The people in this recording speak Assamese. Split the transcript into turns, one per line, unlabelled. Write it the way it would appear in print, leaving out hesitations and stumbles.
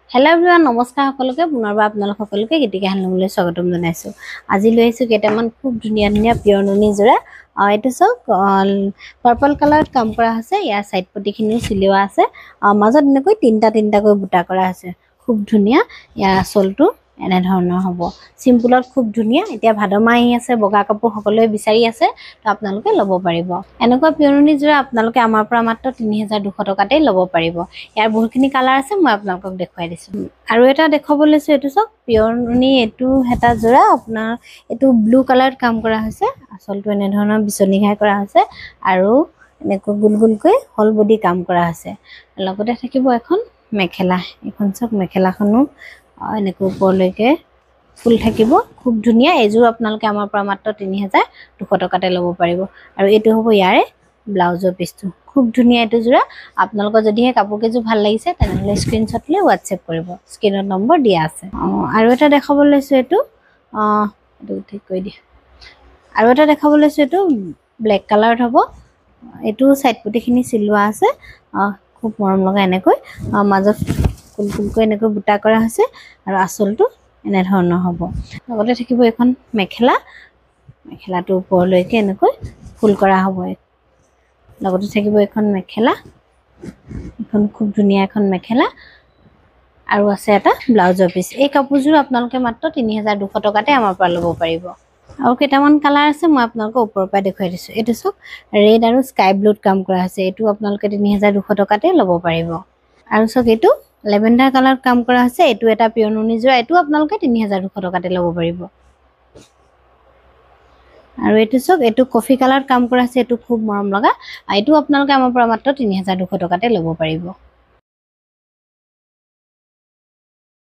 হেল্ল' এভৰিৱান নমস্কাৰ সকলোকে পুনৰবাৰ আপোনালোক সকলোকে গীতিকা হেণ্ডলুমলৈ স্বাগতম জনাইছোঁ। আজি লৈ আহিছোঁ কেইটামান খুব ধুনীয়া ধুনীয়া পিয়ৰ নুনি যোৰা। এইটো চাওক পাৰ্পল কালাৰত কাম কৰা হৈছে। ইয়াৰ সাইড পটিখিনি চিলোৱা আছে। মাজত এনেকৈ তিনিটাকৈ বুটা কৰা আছে। খুব ধুনীয়া। ইয়াৰ আঁচলটো এনে ধৰণৰ হ'ব। চিম্পুলত খুব ধুনীয়া। এতিয়া ভাদ মাহ আহি আছে, বগা কাপোৰ সকলোৱে বিচাৰি আছে, তো আপোনালোকে ল'ব পাৰিব। এনেকুৱা পিয়ৰ নুনি যোৰা আপোনালোকে আমাৰ পৰা মাত্ৰ ৩২০০ টকাতেই ল'ব পাৰিব। ইয়াৰ বহুতখিনি কালাৰ আছে, মই আপোনালোকক দেখুৱাই দিছোঁ। আৰু এটা দেখাব লৈছোঁ, এইটো চাওক পিয়ৰ নুনি। এইটো এটা যোৰা আপোনাৰ এইটো ব্লু কালাৰত কাম কৰা হৈছে। আঁচলটো এনে ধৰণৰ বিচনী ঘাই কৰা হৈছে আৰু এনেকৈ গোল গোলকৈ হল বডি কাম কৰা হৈছে। লগতে থাকিব এখন মেখেলা। এইখন চাওক মেখেলাখনো এনেকৈ ওপৰলৈকে ফুল থাকিব। খুব ধুনীয়া। এইযোৰ আপোনালোকে আমাৰ পৰা মাত্ৰ ৩২০০ টকাতে ল'ব পাৰিব। আৰু এইটো হ'ব ইয়াৰে ব্লাউজৰ পিচটো। খুব ধুনীয়া এইটো যোৰা। আপোনালোকৰ যদিহে কাপোৰ কেইযোৰ ভাল লাগিছে তেনেহ'লে স্ক্ৰীনশ্বট লৈ হোৱাটছএপ কৰিব। স্ক্ৰীনত নম্বৰ দিয়া আছে। আৰু এটা দেখাব লৈছোঁ, এইটো ঠিক কৰি দিয়া। আৰু এটা দেখাব লৈছোঁ, এইটো ব্লেক কালাৰত হ'ব। এইটো সাইড পটিখিনি চিলোৱা আছে। খুব মৰম লগা এনেকৈ মাজত কুলকুলকৈ এনেকৈ বুটা কৰা হৈছে আৰু আঁচলটো এনে ধৰণৰ হ'ব। লগতে থাকিব এখন মেখেলা। মেখেলাটো ওপৰলৈকে এনেকৈ ফুল কৰা হ'ব। লগতে থাকিব এখন মেখেলা। এখন খুব ধুনীয়া এখন মেখেলা আৰু আছে এটা ব্লাউজৰ পিচ। এই কাপোৰযোৰ আপোনালোকে মাত্ৰ ৩২০০ টকাতে আমাৰ পৰা ল'ব পাৰিব। আৰু কেইটামান কালাৰ আছে, মই আপোনালোকক ওপৰৰ পৰা দেখুৱাই দিছোঁ। এইটো চাওক ৰেড আৰু স্কাই ব্লুত কাম কৰা আছে। এইটো আপোনালোকে ৩২০০ টকাতে ল'ব পাৰিব। আৰু চাওক এইটো লেভেণ্ডাৰ কালাৰত কাম কৰা হৈছে। এইটো এটা পিয়ৰ নুনি যোৰা। এইটো আপোনালোকে ৩২০০ টকাতে ল'ব পাৰিব। আৰু এইটো চাওক এইটো কফি কালাৰত কাম কৰা আছে। এইটো খুব মৰম লগা। এইটো আপোনালোকে আমাৰ পৰা মাত্ৰ ৩২০০ টকাতে ল'ব পাৰিব।